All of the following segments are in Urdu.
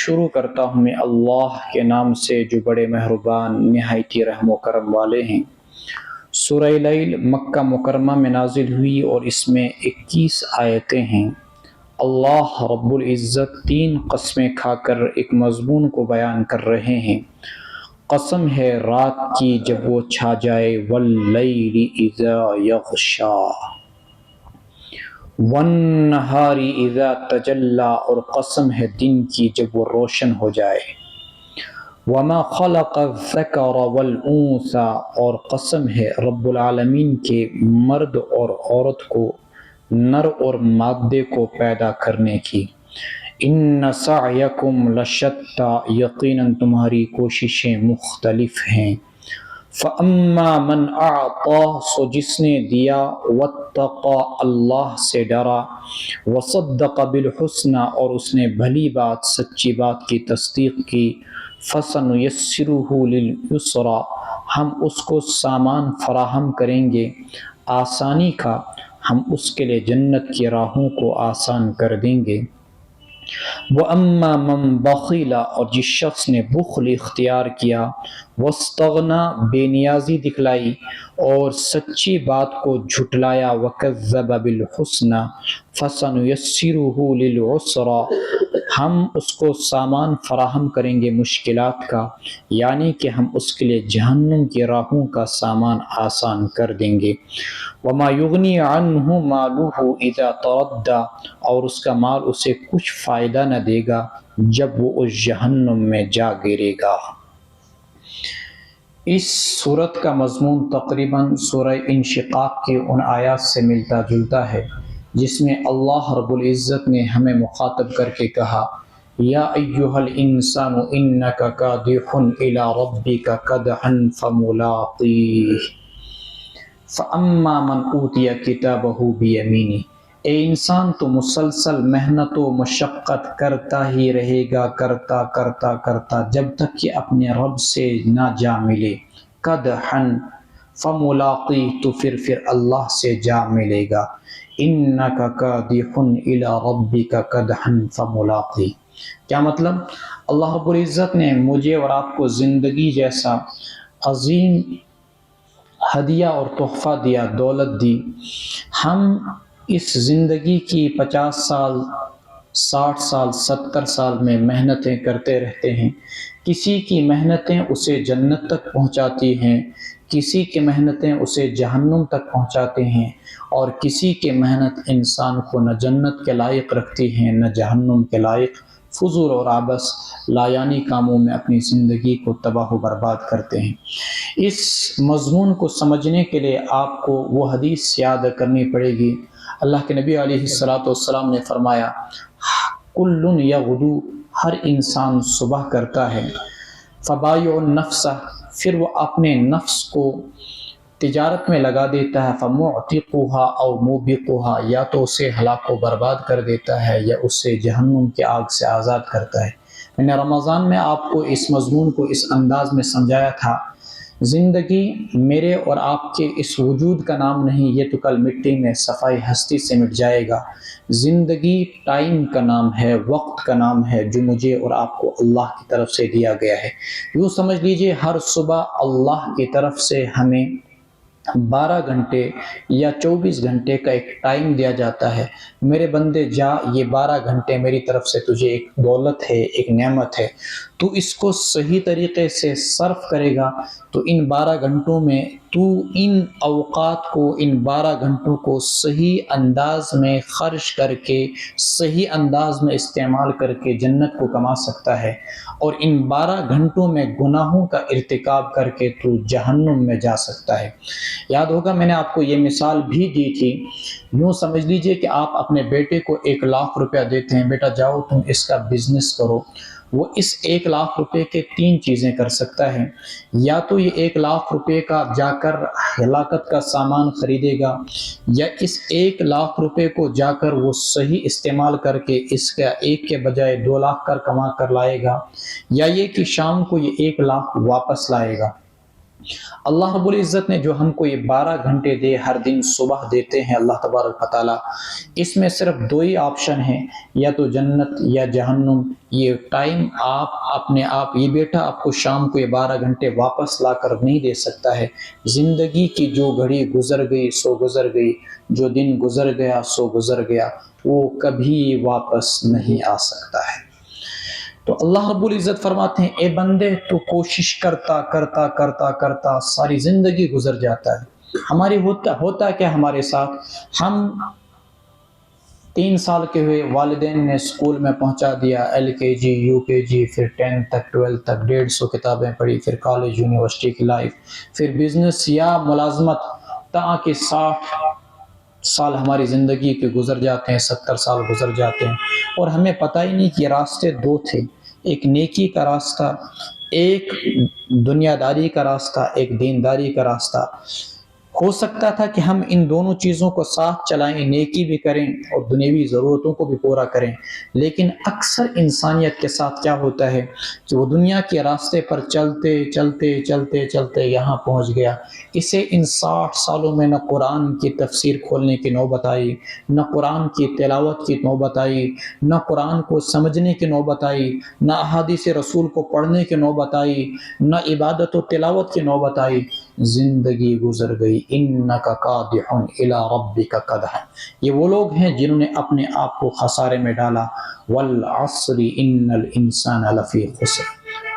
شروع کرتا ہوں میں اللہ کے نام سے جو بڑے مہربان نہایت رحم و کرم والے ہیں۔ سورہ لیل مکہ مکرمہ میں نازل ہوئی اور اس میں 21 آیتیں ہیں۔ اللہ رب العزت 3 قسمیں کھا کر ایک مضمون کو بیان کر رہے ہیں۔ قسم ہے رات کی جب وہ چھا جائے، واللیل اذا یغشا، والنہار اذا تجلی، اور قسم ہے دن کی جب وہ روشن ہو جائے، وما خلق الذکر والانثی، اور قسم ہے رب العالمین کے مرد اور عورت کو، نر اور مادے کو پیدا کرنے کی۔ ان سعیکم لشتی، یقیناً تمہاری کوششیں مختلف ہیں۔ فاما من اعطی، سو جس نے دیا، واتقی، اللہ سے ڈرا، وصدق بالحسنی، اور اس نے بھلی بات سچی بات کی تصدیق کی، فسنیسرہ للیسری، ہم اس کو سامان فراہم کریں گے آسانی کا، ہم اس کے لیے جنت کی راہوں کو آسان کر دیں گے۔ وَأَمَّا مَنْ بَخِلَ، اور جس شخص نے بخل اختیار کیا، وَاسْتَغْنَى، بے نیازی دکھلائی اور سچی بات کو جھٹلایا، وَكَذَّبَ بِالْحُسْنَى، فَسَنُيَسِّرُهُ لِلْعُسْرَى، ہم اس کو سامان فراہم کریں گے مشکلات کا، یعنی کہ ہم اس کے لیے جہنم کی راہوں کا سامان آسان کر دیں گے۔ وَمَا يُغْنِي عَنْهُ مَالُهُ إِذَا تَرَدَّى، اور اس کا مال اسے کچھ فائدہ نہ دے گا جب وہ اس جہنم میں جا گرے گا۔ اس سورت کا مضمون تقریباً سورہ انشقاق کی ان آیات سے ملتا جلتا ہے جس میں اللہ رب العزت نے ہمیں مخاطب کر کے کہا، یا ایھا الانسان انک کادح الی ربک کدحا فملاقیہ، فاما من اوتی کتابہ بیمینہ، اے انسان تو مسلسل محنت و مشقت کرتا ہی رہے گا، کرتا جب تک کہ اپنے رب سے نہ جا ملے، قدحا فملاقی، تو پھر اللہ سے جا ملے گا، انک کادح الی ربک قدحا فملاقی۔ کیا مطلب؟ اللہ رب العزت نے مجھے اور آپ کو زندگی جیسا عظیم ہدیہ اور تحفہ دیا، دولت دی۔ ہم اس زندگی کی 50 سال، 60 سال، 70 سال میں محنتیں کرتے رہتے ہیں۔ کسی کی محنتیں اسے جنت تک پہنچاتی ہیں، کسی کی محنتیں اسے جہنم تک پہنچاتے ہیں، اور کسی کی محنت انسان کو نہ جنت کے لائق رکھتی ہیں نہ جہنم کے لائق۔ فضول اور عبث لایانی کاموں میں اپنی زندگی کو تباہ و برباد کرتے ہیں۔ اس مضمون کو سمجھنے کے لیے آپ کو وہ حدیث یاد کرنی پڑے گی۔ اللہ کے نبی علیہ السلام نے فرمایا، کل یغدو، ہر انسان صبح کرتا ہے، فبایع النفس، پھر وہ اپنے نفس کو تجارت میں لگا دیتا ہے، فمعتقھا او موبقھا، یا تو اسے ہلاک و برباد کر دیتا ہے یا اسے جہنم کی آگ سے آزاد کرتا ہے۔ میں نے رمضان میں آپ کو اس مضمون کو اس انداز میں سمجھایا تھا، زندگی میرے اور آپ کے اس وجود کا نام نہیں، یہ تو کل مٹی میں صفائی ہستی سے مٹ جائے گا۔ زندگی ٹائم کا نام ہے، وقت کا نام ہے، جو مجھے اور آپ کو اللہ کی طرف سے دیا گیا ہے۔ یوں سمجھ لیجئے ہر صبح اللہ کی طرف سے ہمیں 12 گھنٹے یا 24 گھنٹے کا ایک ٹائم دیا جاتا ہے، میرے بندے جا، یہ 12 گھنٹے میری طرف سے تجھے ایک دولت ہے، ایک نعمت ہے، تو اس کو صحیح طریقے سے صرف کرے گا تو ان 12 گھنٹوں میں تو ان اوقات کو، ان 12 گھنٹوں کو صحیح انداز میں خرچ کر کے، صحیح انداز میں استعمال کر کے جنت کو کما سکتا ہے، اور ان 12 گھنٹوں میں گناہوں کا ارتکاب کر کے تو جہنم میں جا سکتا ہے۔ یاد ہوگا میں نے آپ کو یہ مثال بھی دی تھی، یوں سمجھ لیجئے کہ آپ اپنے بیٹے کو 1 لاکھ روپیہ دیتے ہیں، بیٹا جاؤ تم اس کا بزنس کرو، وہ اس 1 لاکھ روپے کے 3 چیزیں کر سکتا ہے، یا تو یہ 1 لاکھ روپے کا جا کر ہلاکت کا سامان خریدے گا، یا اس 1 لاکھ روپے کو جا کر وہ صحیح استعمال کر کے اس کا 1 کے بجائے 2 لاکھ کر کما کر لائے گا، یا یہ کہ شام کو یہ 1 لاکھ واپس لائے گا۔ اللہ رب العزت نے جو ہم کو یہ 12 گھنٹے دے، ہر دن صبح دیتے ہیں اللہ تبارک و تعالیٰ، اس میں صرف 2 ہی آپشن ہیں، یا تو جنت یا جہنم۔ یہ ٹائم آپ اپنے آپ، یہ بیٹا آپ کو شام کو یہ 12 گھنٹے واپس لا کر نہیں دے سکتا ہے۔ زندگی کی جو گھڑی گزر گئی سو گزر گئی، جو دن گزر گیا سو گزر گیا، وہ کبھی واپس نہیں آ سکتا ہے۔ تو اللہ رب العزت فرماتے ہیں اے بندے تو کوشش کرتا کرتا کرتا کرتا ساری زندگی گزر جاتا ہے۔ ہماری ہوتا کیا ہمارے ساتھ، ہم 3 سال کے ہوئے، والدین نے اسکول میں پہنچا دیا، LKG UKG، پھر 10 تک 12 تک 150 کتابیں پڑھی، پھر کالج یونیورسٹی کی لائف، پھر بزنس یا ملازمت، تاکہ 60 سال ہماری زندگی کے گزر جاتے ہیں، 70 سال گزر جاتے ہیں، اور ہمیں پتہ ہی نہیں کہ راستے 2 تھے، ایک نیکی کا راستہ، ایک دنیا داری کا راستہ، ایک دینداری کا راستہ۔ ہو سکتا تھا کہ ہم ان دونوں چیزوں کو ساتھ چلائیں، نیکی بھی کریں اور دنیوی ضرورتوں کو بھی پورا کریں، لیکن اکثر انسانیت کے ساتھ کیا ہوتا ہے کہ وہ دنیا کے راستے پر چلتے چلتے چلتے چلتے یہاں پہنچ گیا، اسے ان 60 سالوں میں نہ قرآن کی تفسیر کھولنے کی نوبت آئی، نہ قرآن کی تلاوت کی نوبت آئی، نہ قرآن کو سمجھنے کی نوبت آئی، نہ احادیث رسول کو پڑھنے کی نوبت آئی، نہ عبادت و تلاوت کی نوبت آئی، زندگی گزر گئی۔ انک قادح الی ربک قدحا، یہ وہ لوگ ہیں جنہوں نے اپنے آپ کو خسارے میں ڈالا۔ والعصر ان الانسان لفی خسر،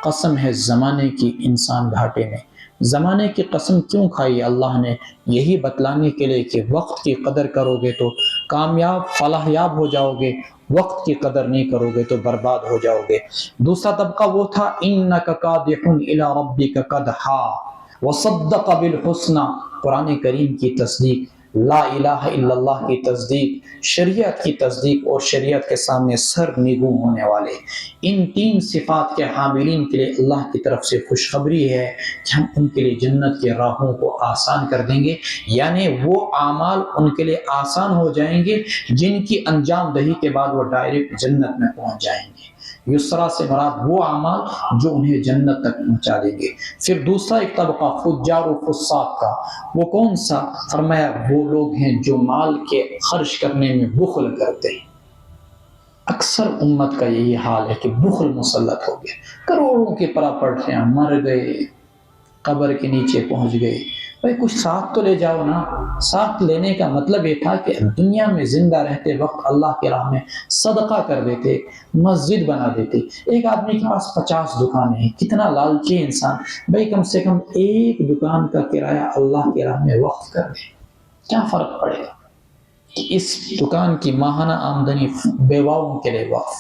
قسم ہے زمانے کی، انسان گھاٹے میں۔ زمانے کی قسم کیوں کھائی اللہ نے؟ یہی بتلانے کے لیے کہ وقت کی قدر کرو گے تو کامیاب فلاح یاب ہو جاؤ گے، وقت کی قدر نہیں کرو گے تو برباد ہو جاؤ گے۔ دوسرا طبقہ وہ تھا انک قادح الی ربک قدحا وصدق بالحسنی، قرآن کریم کی تصدیق، لا الہ الا اللہ کی تصدیق، شریعت کی تصدیق، اور شریعت کے سامنے سر نگوں ہونے والے۔ ان 3 صفات کے حاملین کے لیے اللہ کی طرف سے خوشخبری ہے کہ ہم ان کے لیے جنت کے راہوں کو آسان کر دیں گے، یعنی وہ اعمال ان کے لیے آسان ہو جائیں گے جن کی انجام دہی کے بعد وہ ڈائریکٹ جنت میں پہنچ جائیں گے۔ یسرا سے مراد وہ اعمال جو انہیں جنت تک پہنچا دیں گے۔ پھر دوسرا ایک طبقہ فجار و فساق کا، وہ کون سا؟ فرمایا وہ لوگ ہیں جو مال کے خرچ کرنے میں بخل کرتے ہیں۔ اکثر امت کا یہی حال ہے کہ بخل مسلط ہو گیا، کروڑوں کے پراپرٹیاں مر گئے، قبر کے نیچے پہنچ گئے۔ بھائی کچھ ساتھ تو لے جاؤ نا۔ ساتھ لینے کا مطلب یہ تھا کہ دنیا میں زندہ رہتے وقت اللہ کے راہ میں صدقہ کر دیتے، مسجد بنا دیتے۔ ایک آدمی کے پاس 50 دکانیں ہیں، کتنا لالچی انسان، بھائی کم سے کم ایک دکان کا کرایہ اللہ کے راہ میں وقف کر دے، کیا فرق پڑے گا؟ اس دکان کی ماہانہ آمدنی بیواؤں کے لیے وقف،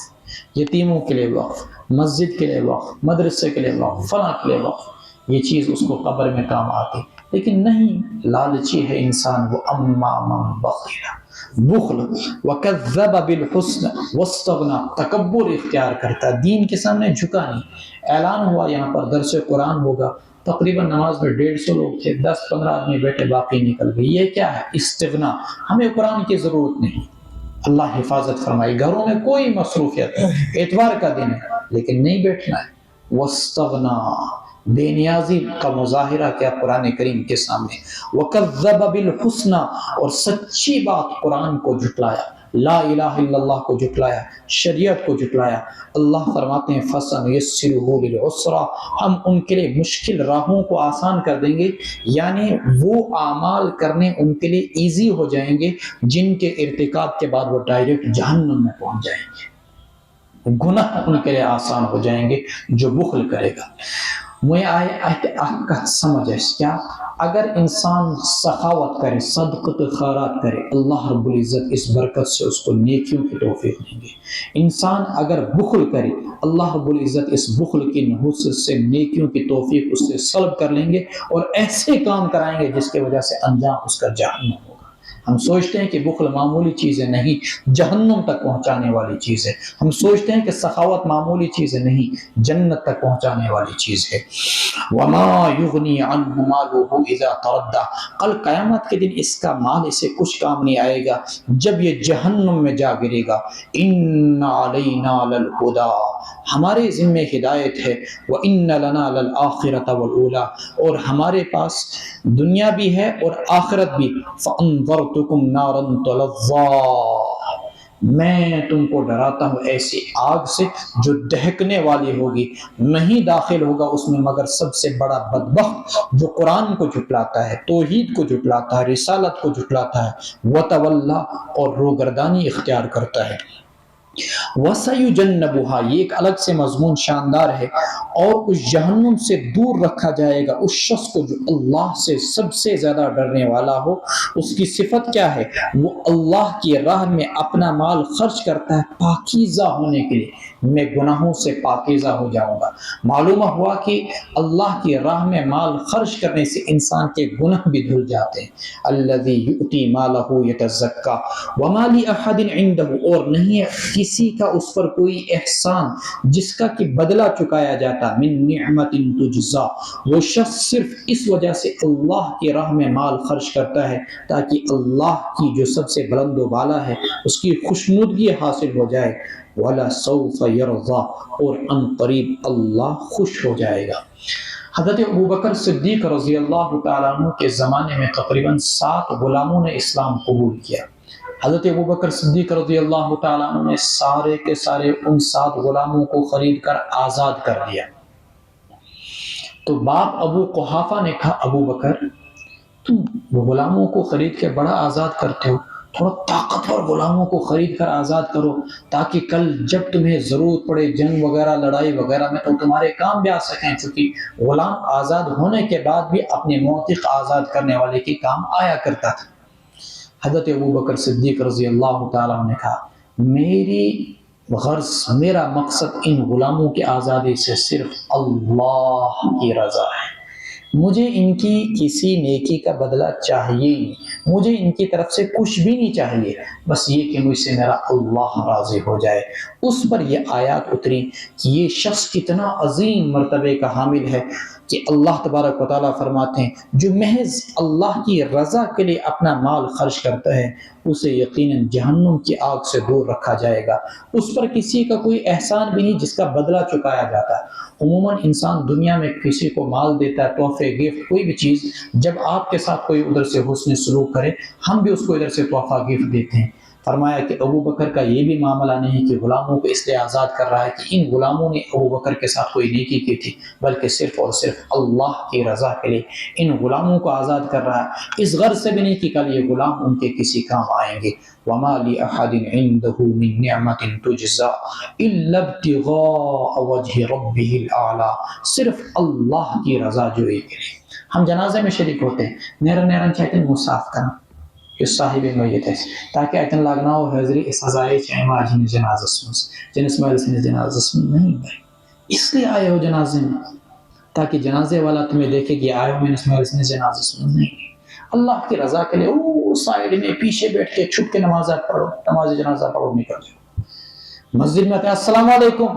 یتیموں کے لیے وقف، مسجد کے لیے وقف، مدرسے کے لیے وقف، فلاں کے لیے وقف، یہ چیز اس کو قبر میں کام آتی۔ لیکن نہیں، لالچی ہے انسان، وہ اما من بخل، بخل، وکذب بالحسن واستغنى، تکبر اختیار کرتا، دین کے سامنے جھکا نہیں۔ اعلان ہوا یہاں پر درس قرآن ہوگا، تقریباً نماز میں 150 لوگ تھے، 10-15 آدمی بیٹھے، باقی نکل گئے۔ یہ کیا ہے؟ استغنا، ہمیں قرآن کی ضرورت نہیں۔ اللہ حفاظت فرمائی، گھروں میں کوئی مصروفیت ہے، اتوار کا دن ہے لیکن نہیں بیٹھنا ہے۔ واستغنا، بے نیازی کا مظاہرہ کیا قرآن کریم کے سامنے۔ وَكَذَّبَ بِالْحُسْنَى، اور سچی بات قرآن کو جھٹلایا، لا الہ الا اللہ کو جھٹلایا، شریعت کو جھٹلایا۔ اللہ فرماتے ہیں فَسَنُيَسِّرُهُ لِلْعُسْرَى، ہم ان کے لیے مشکل راہوں کو آسان کر دیں گے، یعنی وہ اعمال کرنے ان کے لیے ایزی ہو جائیں گے جن کے ارتکاب کے بعد وہ ڈائریکٹ جہنم میں پہنچ جائیں گے۔ گناہ ان کے لیے آسان ہو جائیں گے جو بخل کرے گا۔ مجھے آیت سمجھ ہے کیا؟ اگر انسان سخاوت کرے، صدقۃ خیرات کرے، اللہ رب العزت اس برکت سے اس کو نیکیوں کی توفیق دیں گے۔ انسان اگر بخل کرے، اللہ رب العزت اس بخل کی نحوست سے نیکیوں کی توفیق اس سے سلب کر لیں گے اور ایسے کام کرائیں گے جس کی وجہ سے انجام اس کا جہنم ہوگا۔ ہم سوچتے ہیں کہ بخل معمولی چیز ہے، نہیں، جہنم تک پہنچانے والی چیز ہے۔ ہم سوچتے ہیں کہ سخاوت معمولی چیز ہے، نہیں، جنت تک پہنچانے والی چیز ہے۔ وَمَا يُغْنِي عَنْهُ مَالُهُ إِذَا تَرَدَّى، کل قیامت کے دن اس کا مال اسے کچھ کام نہیں آئے گا جب یہ جہنم میں جا گرے گا۔ إِنَّ عَلَيْنَا لَلْهُدَى، ہمارے ذمہ ہدایت ہے، وَإِنَّ لَنَا لَلْآخِرَةَ وَالْأُولَىٰ، اور ہمارے پاس دنیا بھی ہے اور آخرت بھی، فَأَنذَرْتُكُمْ نَارًا تَلَظَّىٰ، میں تم کو ڈراتا ہوں ایسی آگ سے جو دہکنے والی ہوگی، نہیں داخل ہوگا اس میں مگر سب سے بڑا بدبخت جو قرآن کو جھٹلاتا ہے، توحید کو جھٹلاتا ہے، رسالت کو جھٹلاتا ہے، وتولا، اور روگردانی اختیار کرتا ہے۔ وَسَيُجَنَّبُهَا، یہ ایک الگ سے مضمون شاندار ہے، اور اس جہنم سے دور رکھا جائے گا اس شخص کو جو اللہ سے سب سے زیادہ ڈرنے والا ہو۔ اس کی صفت کیا ہے؟ وہ اللہ کی راہ میں اپنا مال خرچ کرتا ہے پاکیزہ ہونے کے لیے، میں گناہوں سے پاکیزہ ہو جاؤں گا۔ معلوم ہوا کہ اللہ کی راہ میں مال خرچ کرنے سے انسان کے گناہ بھی دھل جاتے ہیں۔ الذی یؤتی مالہ یتزکا وما لأحد عنده، اور نہیں ہے کسی کا اس پر کوئی احسان جس کا کہ بدلہ چکایا جاتا، من نعمت تجزا، وہ شخص صرف اس وجہ سے اللہ کی راہ میں مال خرچ کرتا ہے تاکہ اللہ کی جو سب سے بلند و بالا ہے اس کی خوشنودگی حاصل ہو جائے، وَلَسَوْفَ يَرْضَىٰ، اور ان قریب اللہ خوش ہو جائے گا۔ حضرت ابوبکر صدیق رضی اللہ تعالیٰ عنہ کے زمانے میں تقریباً 7 غلاموں نے اسلام قبول کیا۔ حضرت ابوبکر صدیق رضی اللہ تعالیٰ عنہ نے سارے کے سارے ان 7 غلاموں کو خرید کر آزاد کر دیا۔ تو باپ ابو قحافہ نے کہا، ابو بکر تم غلاموں کو خرید کے بڑا آزاد کرتے ہو، تھوڑا طاقتور غلاموں کو خرید کر آزاد کرو تاکہ کل جب تمہیں ضرورت پڑے جنگ وغیرہ لڑائی وغیرہ میں تو تمہارے کام بھی آ سکیں، چونکہ غلام آزاد ہونے کے بعد بھی اپنے موثق آزاد کرنے والے کے کام آیا کرتا تھا۔ حضرت ابوبکر صدیق رضی اللہ تعالیٰ نے کہا، میری غرض، میرا مقصد ان غلاموں کی آزادی سے صرف اللہ کی رضا ہے، مجھے ان کی کسی نیکی کا بدلہ چاہیے نہیں، مجھے ان کی طرف سے کچھ بھی نہیں چاہیے، بس یہ کہ مجھ سے میرا اللہ راضی ہو جائے۔ اس پر یہ آیات اتری کہ یہ شخص کتنا عظیم مرتبے کا حامل ہے کہ اللہ تبارک و تعالیٰ فرماتے ہیں جو محض اللہ کی رضا کے لیے اپنا مال خرچ کرتا ہے اسے یقیناً جہنم کی آگ سے دور رکھا جائے گا۔ اس پر کسی کا کوئی احسان بھی نہیں جس کا بدلہ چکایا جاتا ہے۔ عموماً انسان دنیا میں کسی کو مال دیتا ہے، تحفے، گفٹ، کوئی بھی چیز، جب آپ کے ساتھ کوئی ادھر سے حسن سلوک کرے ہم بھی اس کو ادھر سے تحفہ گفٹ دیتے ہیں۔ فرمایا کہ ابو بکر کا یہ بھی معاملہ نہیں کہ غلاموں کو اس لیے آزاد کر رہا ہے کہ ان غلاموں نے ابو بکر کے ساتھ کوئی نیکی کی تھی، بلکہ صرف اور صرف اللہ کی رضا کے لیے ان غلاموں کو آزاد کر رہا ہے، اس غرض سے بھی نہیں کہ کل یہ غلام ان کے کسی کام آئیں گے۔ وَمَا لِأَحَدٍ عِندَهُ مِن نِعْمَةٍ تُجْزَىٰ إِلَّا ابْتِغَاءَ وَجْهِ رَبِّهِ الْأَعْلَىٰ، صرف اللہ کی رضا جوئی کے لیے۔ ہم جنازے میں شریک ہوتے ہیں، نیرن نیرن چاہتے ہیں مصاف کرنا یس صاحب میت ہے تاکہ اتن لگنا ہو حاضری اس ہزائے چاہے واجن جنازس مز جنس مالس جنازس میں نہیں بھائی، اس لیے آئے ہو جنازے میں تاکہ جنازے والا تمہیں دیکھے کہ آئے ہو جنس مالس جنازس میں، نہیں، اللہ کی رضا کے لیے او سائیڈ میں پیچھے بیٹھ کے چھپ کے نماز پڑھو، نماز جنازہ پڑھو، نہیں کرتے مسجد میں آتے ہیں السلام علیکم،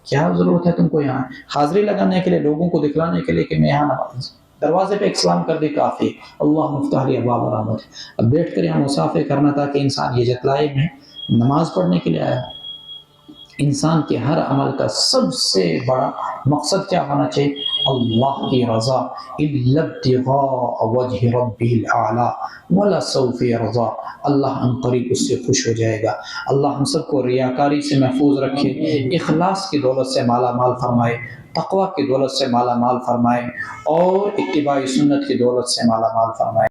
کیا ضرورت ہے تم کو یہاں حاضری لگانے کے لیے، لوگوں کو دکھلانے کے لیے کہ میں یہاں نماز، دروازے پہ ایک سلام کر دی کافی، اللہ مفتح لی ابواب رحمت۔ اب بیٹھ کر یہاں مسافر کرنا تاکہ انسان یہ جتلائے میں نماز پڑھنے کے لیے آیا۔ انسان کے ہر عمل کا سب سے بڑا مقصد کیا ہونا چاہیے؟ اللہ کی رضا، الا ابتغاء وجہ ربہ الاعلی ولسوف یرضی، اللہ ان قریب اس سے خوش ہو جائے گا۔ اللہ ہم سب کو ریاکاری سے محفوظ رکھے، اخلاص کی دولت سے مالا مال فرمائے، تقوی کی دولت سے مالا مال فرمائے، اور اتباع سنت کی دولت سے مالا مال فرمائے۔